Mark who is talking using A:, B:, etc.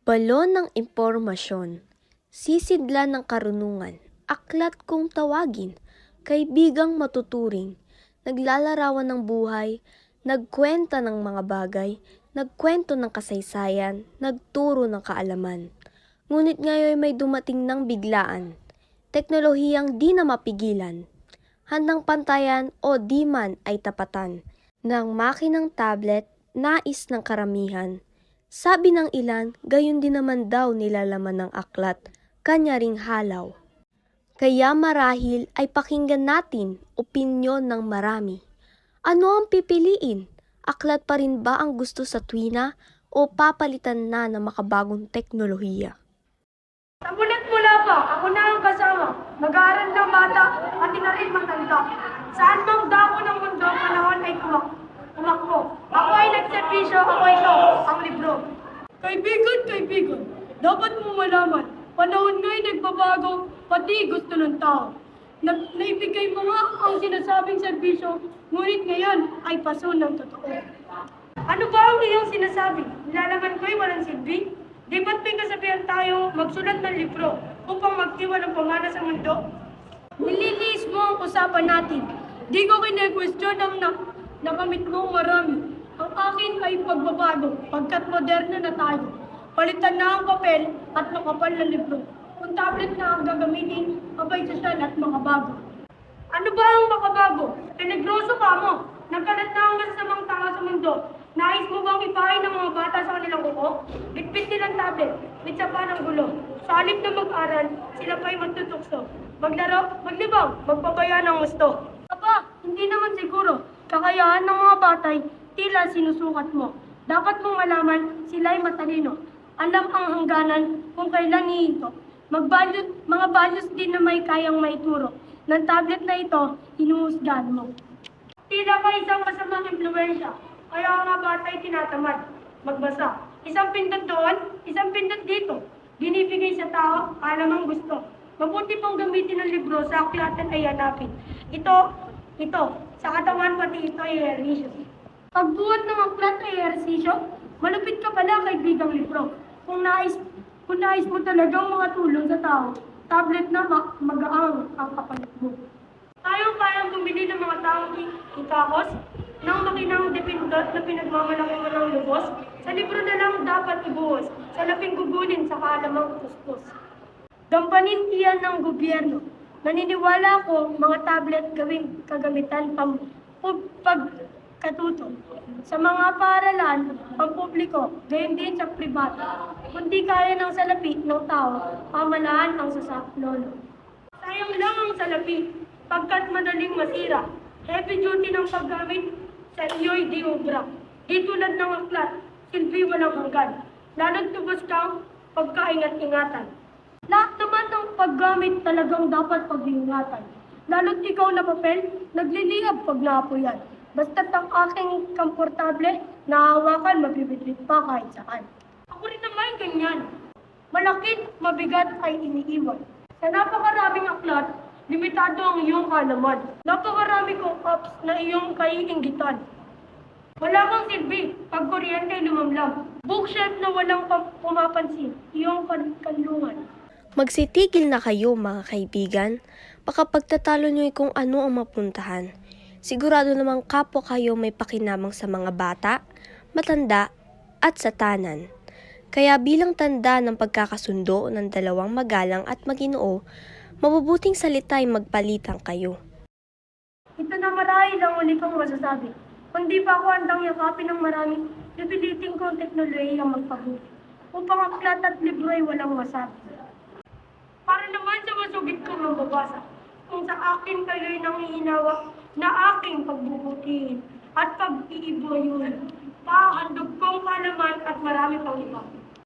A: Balon ng impormasyon, sisidlan ng karunungan, aklat kung tawagin, kaibigang matuturing, naglalarawan ng buhay, nagkwenta ng mga bagay, nagkwento ng kasaysayan, nagturo ng kaalaman. Ngunit ngayon may dumating ng biglaan, teknolohiyang di na mapigilan, handang pantayan o di man ay tapatan, ng makinang tablet, nais ng karamihan. Sabi ng ilan, gayon din naman daw nilalaman ng aklat, kanya ring halaw. Kaya marahil ay pakinggan natin opinyon ng marami. Ano ang pipiliin? Aklat pa rin ba ang gusto sa tuwina o papalitan na ng makabagong teknolohiya?
B: Sa mula pa, ako na ang kasama. Mag-aaral ng bata at na rin matanda. Saan mang dako ng mundo, panahon ay tumakbo. Ako ay nagservisyo, ako ito, ang libro. Kaibigan, dapat mo malaman, panahon nga'y nagbabago, pati gusto ng tao. Naibigay mo nga ang sinasabing serbisyo, ngunit ngayon ay paso ng totoo. Ano ba ang iyong sinasabi? Nilalaman ko'y walang silbi? Di ba't may kasabihan tayo magsulat ng libro upang magtiwa ng pamana sa mundo? Nililis mo ang usapan natin. Di ko kine-question ang nakamit mong marami. Ang akin ay pagbabago, pagkat moderno na tayo. Palitan na ang papel at makapal na libro. Kung tablet na ang gagamitin, abay sosyal at makabago. Ano ba ang makabago? Peligroso ka mo. Nagkalat na ang masasamang tao sa mundo. Nais mo bang ipahay ng mga bata sa kanilang kuko? Bitbit nilang tablet, bitsa pa ng gulo. Sa halip na mag-aral, sila pa'y matutukso. Maglaro, maglibang, magpapaya ng gusto. Aba, hindi naman siguro. Kakayahan ng mga batay, tila sinusukat mo. Dapat mong malaman, sila'y matalino. Alam ang hangganan kung kailan iito. Mga values din na may kayang maituro. Ng tablet na ito, hinuhusgahan mo. Tila ka isang masamang impluwensya. Kaya ang mga batay tinatamad. Magbasa. Isang pindot doon, isang pindot dito. Binibigay sa tao, alam ang gusto. Mabuti pang gamitin ng libro sa akyatan ay hanapin. Ito, sa katawan pati ito ay ehersisyo. Pagbuhat ng aklat ay ehersisyo, malupit ka pala kaibigang libro. Kung nais mo talagang makatulong sa tao, tablet na magaang ang kapalit mo. Tayong kayang bumili ng mga taong ikakos, ng makinang depindot na pinagmamalaki mo ng lubos, sa libro na lang dapat ibuhos, sa laping gugulin sa kaalamang kuskus. Gampanin iyan ng gobyerno. Naniniwala ko mga tablet gawing kagamitan pagkatuto. Sa mga paaralan, pampubliko, gayon din sa pribato. Kundi kaya ng salapi ng tao, pamalaan ang sasaklolo. Sayang lang ang salapi, pagkat madaling masira. Heavy duty ng paggamit sa iyo'y di obra. Di tulad ng aklat, silbi walang hanggan. Lalo't tubos kang pagkaingat-ingatan. Lahat naman ng paggamit talagang dapat pag-iingatan. Lalo't ikaw na papel, nagliliyab pag naapuyan. Basta't ang aking komportable, nahahawakan, mabibitbit pa kahit saan. Ako rin naman ganyan. Malakit, mabigat ay iniiwan. Sa napakaraming aklat, limitado ang iyong kaalaman. Napakarami kong apps na iyong kaiinggitan. Wala kang silbi, pag kuryente ay lumamlam. Bookshelf na walang pumapansin, iyong kanlungan.
A: Magsitigil na kayo mga kaibigan, baka pagtatalo nyo kung ano ang mapuntahan. Sigurado namang kapwa kayo may pakinabang sa mga bata, matanda, at sa tanan. Kaya bilang tanda ng pagkakasundo ng dalawang magalang at maginoo, mabubuting salita ay magpalitan kayo.
B: Ito na marahil ang uli kong masasabi. Kung di pa ako handang yakapin ng marami, pipilitin ko ang teknolohiya magpabuti. Upang aklat at libro ay walang masabi. Para naman sa masugid ko mababasa, kung sa akin kayo'y nangiinawa na aking pagbubutihin at pag-iiboyun, pahandog kong kalaman at marami pang iba.